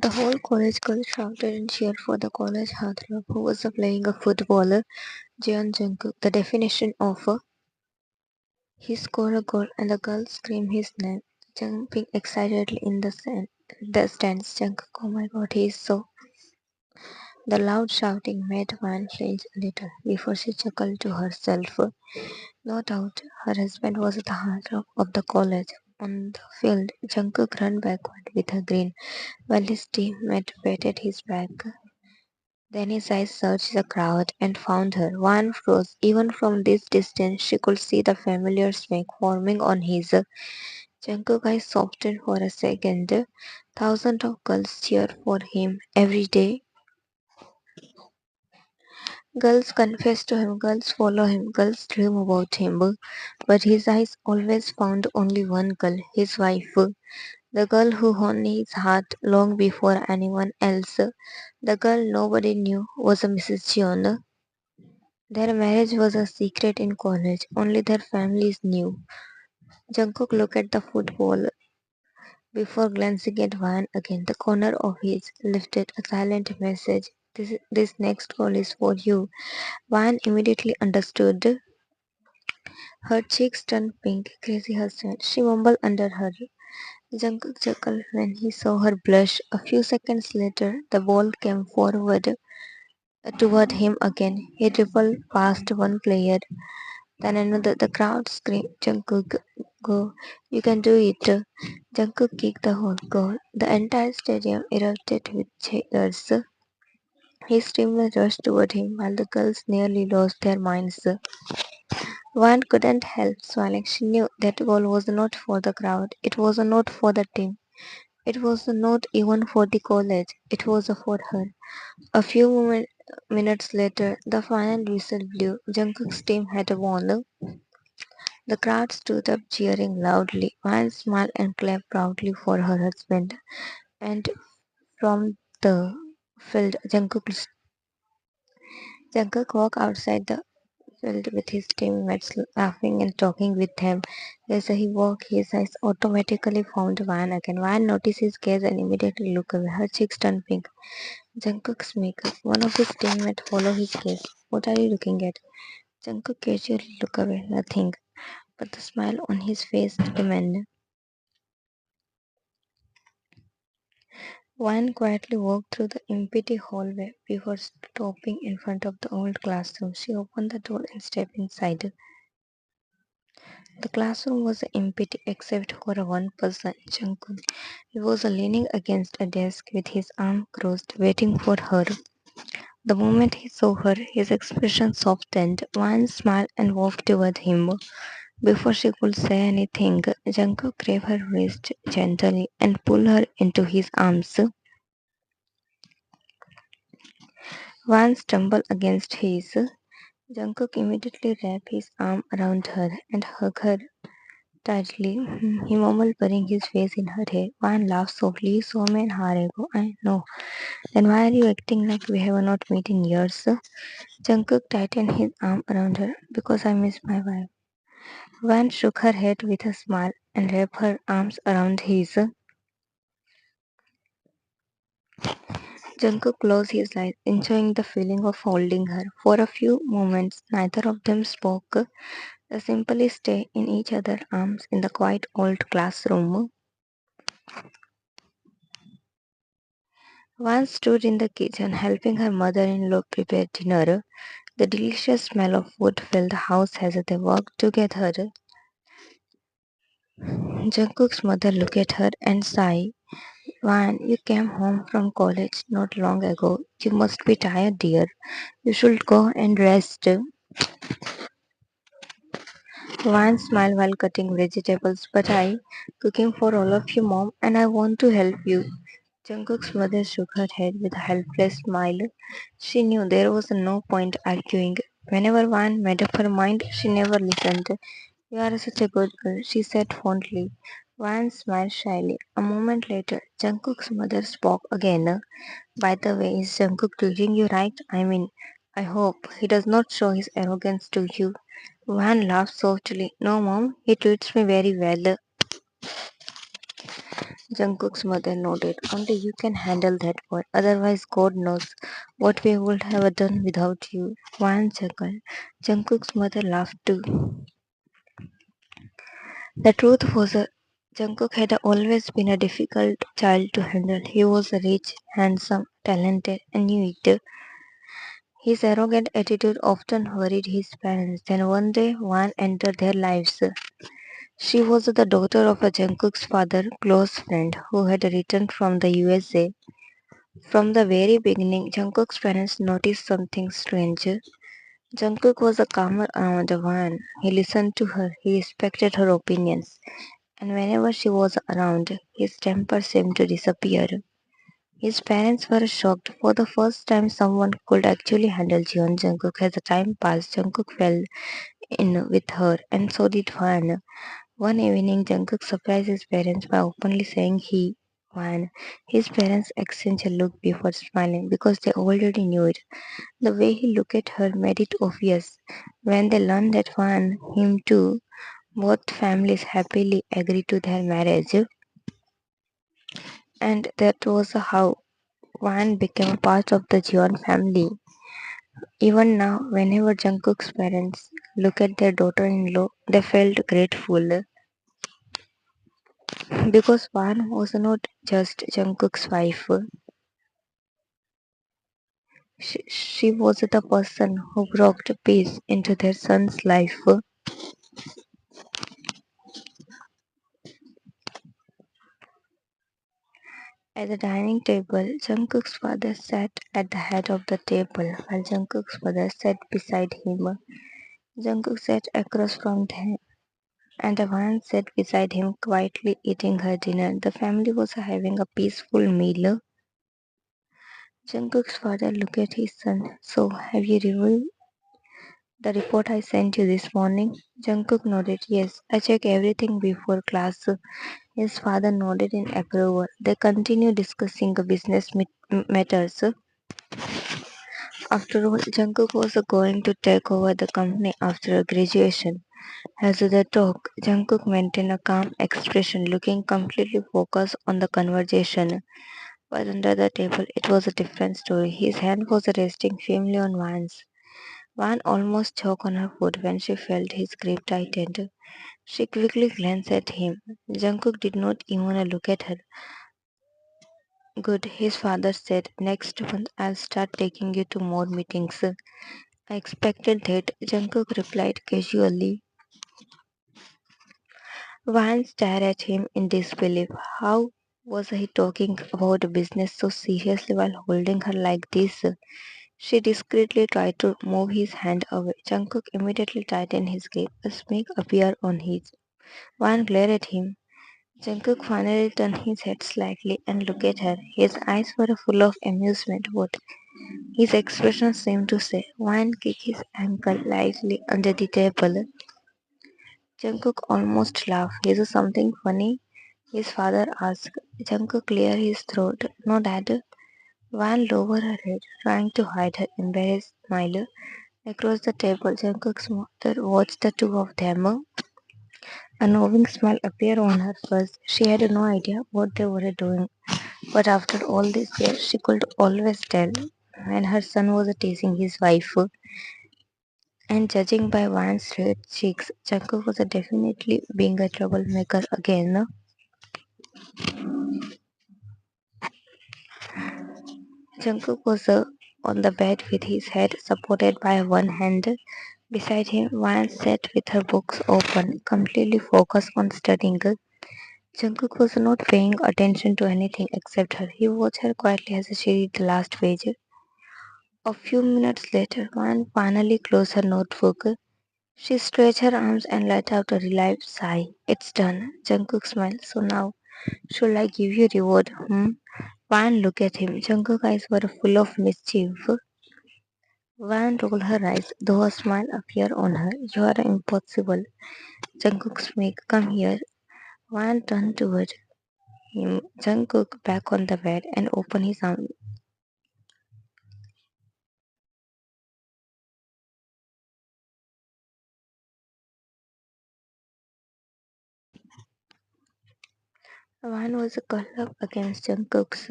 The whole college girl shouted and cheered for the college heartthrob who was playing a footballer, Jungkook. The definition of a he scored a goal and the girls screamed his name, jumping excitedly in the stands. Jungkook, oh my god, he is so. The loud shouting made Van flinch a little before she chuckled to herself. No doubt, her husband was the heartthrob of the college. On the field, Jungkook ran backward with a grin while his teammate patted his back. Then his eyes searched the crowd and found her. One froze. Even from this distance, she could see the familiar smoke forming on his. Jungkook's eyes softened for a second. Thousands of girls cheer for him every day. Girls confess to him, girls follow him, girls dream about him. But his eyes always found only one girl, his wife. The girl who won his heart long before anyone else. The girl nobody knew was a Mrs. John. Their marriage was a secret in college. Only their families knew. Jungkook looked at the football before glancing at Van again. The corner of his lifted a silent message. This next call is for you. Van immediately understood. Her cheeks turned pink. Crazy husband. She mumbled under her. Jungkook chuckled when he saw her blush. A few seconds later, the ball came forward toward him again. He dribbled past one player. Then another, the crowd screamed, Jungkook, go, you can do it. Jungkook kicked the whole goal. The entire stadium erupted with cheers. His teammates rushed toward him while the girls nearly lost their minds. One couldn't help smiling. She knew that goal was not for the crowd. It was not for the team. It was not even for the college. It was for her. A few minutes later, the final whistle blew. Jungkook's team had won. The crowd stood up cheering loudly. Van smiled and clapped proudly for her husband. And from the field, Jungkook walked outside the field with his teammates, laughing and talking with them. As he walked, his eyes automatically found Van again. Van noticed his gaze and immediately looked away. Her cheeks turned pink. Jungkook's makeup. One of his teammates followed his gaze. What are you looking at? Jungkook casually looked away. Nothing. But the smile on his face remained. One quietly walked through the empty hallway before stopping in front of the old classroom. She opened the door and stepped inside. The classroom was empty except for one person, Jungkook. He was leaning against a desk with his arms crossed, waiting for her. The moment he saw her, his expression softened. One smiled and walked toward him. Before she could say anything, Jungkook grabbed her wrist gently and pulled her into his arms. Van stumbled against his. Jungkook immediately wrapped his arm around her and hugged her tightly. He mumbled, burying his face in her hair. Van laughed softly. You saw me an hour ago. I know. Then why are you acting like we have not met in years? Jungkook tightened his arm around her. Because I miss my wife. Van shook her head with a smile and wrapped her arms around his. Jungkook closed his eyes, enjoying the feeling of holding her. For a few moments, neither of them spoke. They simply stayed in each other's arms in the quiet old classroom. One stood in the kitchen helping her mother-in-law prepare dinner. The delicious smell of food filled the house as they worked together. Jungkook's mother looked at her and sighed. Van, you came home from college not long ago. You must be tired, dear. You should go and rest. Van smiled while cutting vegetables, but I cooking for all of you, mom, and I want to help you. Jungkook's mother shook her head with a helpless smile. She knew there was no point arguing. Whenever Van made up her mind, she never listened. You are such a good girl, she said fondly. Van smiled shyly. A moment later, Jungkook's mother spoke again. By the way, is Jungkook treating you right? I mean, I hope he does not show his arrogance to you. Van laughed softly. No, mom, he treats me very well. Jungkook's mother nodded. Only you can handle that boy. Otherwise, God knows what we would have done without you. Wan chuckled. Jungkook's mother laughed too. The truth was, Jungkook had always been a difficult child to handle. He was rich, handsome, talented, and knew it. His arrogant attitude often worried his parents. Then one day, Wan entered their lives. She was the daughter of a Jungkook's father, close friend, who had returned from the USA. From the very beginning, Jungkook's parents noticed something strange. Jungkook was a calmer around Wan. He listened to her, he respected her opinions, and whenever she was around, his temper seemed to disappear. His parents were shocked. For the first time, someone could actually handle Jeon Jungkook. As the time passed, Jungkook fell in with her, and so did Wan. One evening, Jungkook surprised his parents by openly saying he won. His parents exchanged a look before smiling because they already knew it. The way he looked at her made it obvious. When they learned that Wan, him too, both families happily agreed to their marriage, and that was how Wan became a part of the Jeon family. Even now, whenever Jungkook's parents look at their daughter-in-law, they felt grateful. Because Wan was not just Jungkook's wife, she was the person who brought peace into their son's life. At the dining table, Jungkook's father sat at the head of the table, while Jungkook's mother sat beside him. Jungkook sat across from them, and Wan sat beside him, quietly eating her dinner. The family was having a peaceful meal. Jungkook's father looked at his son. So, have you reviewed the report I sent you this morning? Jungkook nodded. Yes, I check everything before class. His father nodded in approval. They continued discussing business matters. After all, Jungkook was going to take over the company after graduation. As they talked, Jungkook maintained a calm expression, looking completely focused on the conversation. But under the table, it was a different story. His hand was resting firmly on Van's. Van almost choked on her foot when she felt his grip tightened. She quickly glanced at him. Jungkook did not even look at her. Good, his father said. Next month I'll start taking you to more meetings. I expected that, Jungkook replied casually. Van stared at him in disbelief. How was he talking about business so seriously while holding her like this? She discreetly tried to move his hand away. Jungkook immediately tightened his grip. A smirk appeared on his. Van glared at him. Jungkook finally turned his head slightly and looked at her. His eyes were full of amusement, but his expression seemed to say, Van kicked his ankle lightly under the table. Jungkook almost laughed. Is it something funny? His father asked. Jungkook cleared his throat. No, Dad. Van lowered her head, trying to hide her embarrassed smile. Across the table, Jungkook's mother watched the two of them. A knowing smile appeared on her face. She had no idea what they were doing, but after all these years, she could always tell when her son was teasing his wife. And judging by Van's red cheeks, Jungkook was definitely being a troublemaker again. Jungkook was on the bed with his head supported by one hand. Beside him, Van sat with her books open, completely focused on studying. Jungkook was not paying attention to anything except her. He watched her quietly as she read the last page. A few minutes later, Van finally closed her notebook. She stretched her arms and let out a relieved sigh. It's done. Jungkook smiled. So now, should I give you reward? Van looked at him. Jungkook's eyes were full of mischief. Van rolled her eyes, though a smile appeared on her. You are impossible. Jungkook smiled. Come here. Van turned toward him. Jungkook back on the bed and opened his arms. One was curled up against Jungkook's,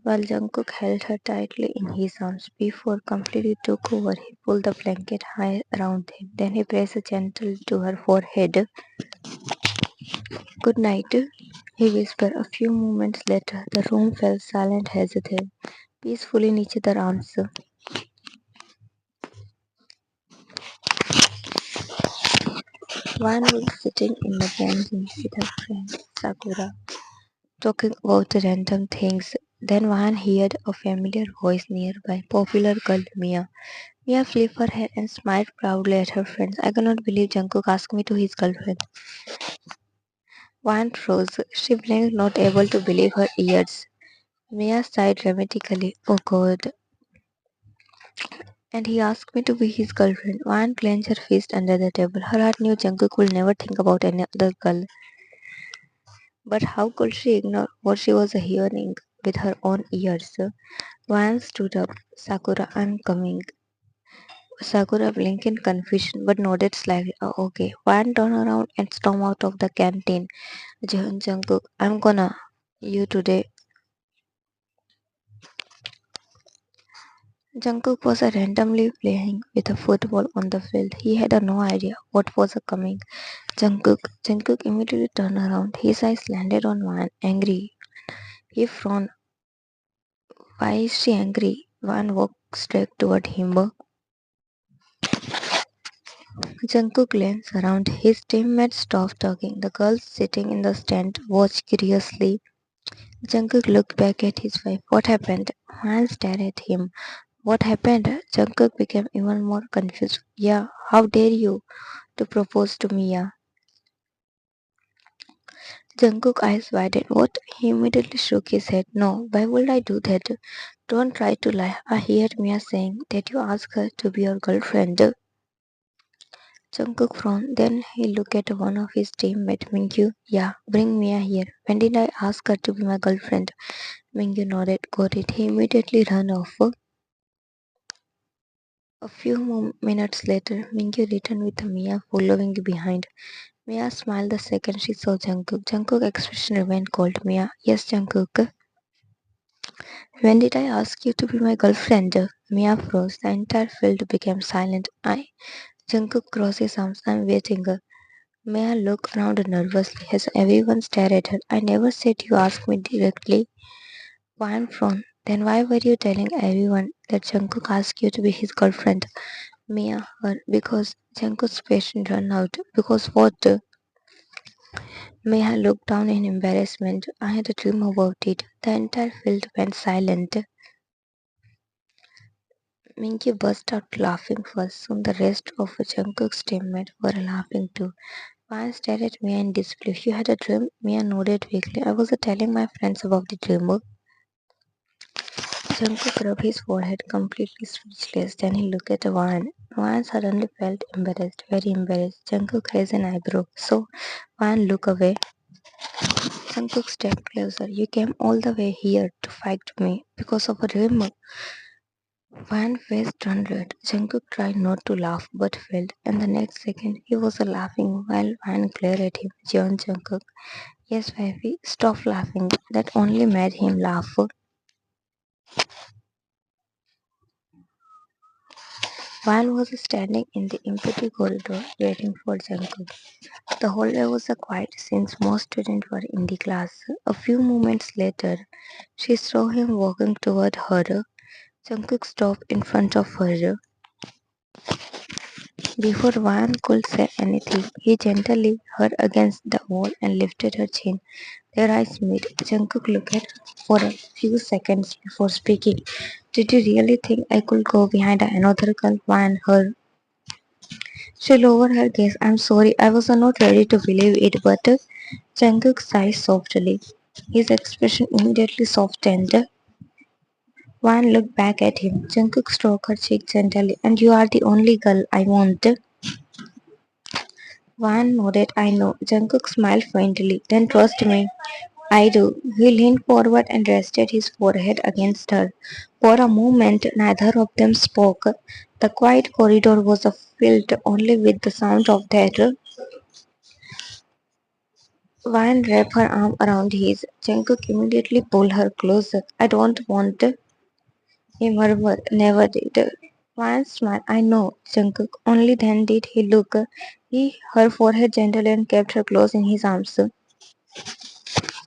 while Jungkook held her tightly in his arms. Before completely took over, he pulled the blanket high around him. Then he pressed gently to her forehead. Good night, he whispered. A few moments later, the room fell silent as it had, peacefully in each other's arms. One was sitting in the canteen with her friend Sakura, talking about random things. Then Van heard a familiar voice nearby, popular girl Mia. Mia flipped her hair and smiled proudly at her friends. I cannot believe Jungkook asked me to his girlfriend. Van froze. She blinked, not able to believe her ears. Mia sighed dramatically. Oh God. And he asked me to be his girlfriend. Van clenched her fist under the table. Her heart knew Jungkook would never think about any other girl. But how could she ignore what she was hearing with her own ears? Van stood up. Sakura, I'm coming. Sakura blinked in confusion but nodded slightly. Oh, okay. Van turned around and stormed out of the canteen. Jungkook, I'm gonna you today. Jungkook was randomly playing with a football on the field. He had no idea what was coming. Jungkook immediately turned around. His eyes landed on Van, angry. He frowned. Why is she angry? Van walked straight toward him. Jungkook glanced around. His teammates stopped talking. The girls sitting in the stand watched curiously. Jungkook looked back at his wife. What happened? Han stared at him. What happened? Jungkook became even more confused. Yeah, how dare you to propose to Mia? Jungkook's eyes widened. What? He immediately shook his head. No, why would I do that? Don't try to lie. I heard Mia saying that you asked her to be your girlfriend. Jungkook frowned. Then he looked at one of his teammates, Mingyu. Yeah, bring Mia here. When did I ask her to be my girlfriend? Mingyu nodded. Got it. He immediately ran off. A few minutes later, Mingyu returned with Mia following behind. Mia smiled the second she saw Jungkook. Jungkook's expression remained cold. Mia, yes, Jungkook. When did I ask you to be my girlfriend? Mia froze. The entire field became silent. Jungkook crossed his arms. I'm waiting. Mia looked around nervously as everyone stared at her. I never said you asked me directly. Wan frowned. Then why were you telling everyone that Jungkook asked you to be his girlfriend? Mia heard because Jungkook's patience ran out. Because what? Mia looked down in embarrassment. I had a dream about it. The entire field went silent. Minky burst out laughing first. Soon the rest of Jungkook's teammates were laughing too. Wan stared at Mia in disbelief. You had a dream? Mia nodded weakly. I was telling my friends about the dream. Jungkook rubbed his forehead, completely speechless. Then he looked at Wan. Wan suddenly felt embarrassed, very embarrassed. Jungkook raised an eyebrow. So Wan looked away. Jungkook stepped closer. You came all the way here to fight me because of a dream. Wan's face turned red. Jungkook tried not to laugh but failed, and the next second he was laughing while Wan glared at him. Jungkook. Yes, Wifey, stop laughing. That only made him laugh. Wan was standing in the empty corridor waiting for Jungkook. The hallway was quiet since most students were in the class. A few moments later, she saw him walking toward her. Jungkook stopped in front of her. Before Wan could say anything, he gently her against the wall and lifted her chin. Their eyes met. Jungkook looked at her for a few seconds before speaking. Did you really think I could go behind another girl? Wan her. She lowered her gaze. I'm sorry, I was not ready to believe it, but Jungkook sighed softly. His expression immediately softened. Wan looked back at him. Jungkook stroked her cheek gently. And you are the only girl I want. Wan nodded. I know. Jungkook smiled faintly. Then trust me. I do. He leaned forward and rested his forehead against her. For a moment, neither of them spoke. The quiet corridor was filled only with the sound of their Van wrapped her arm around his. Jungkook immediately pulled her closer. I don't want, he murmured. Never did. Van smiled. I know, Jungkook. Only then did he look. He, her forehead gentle and kept her close in his arms.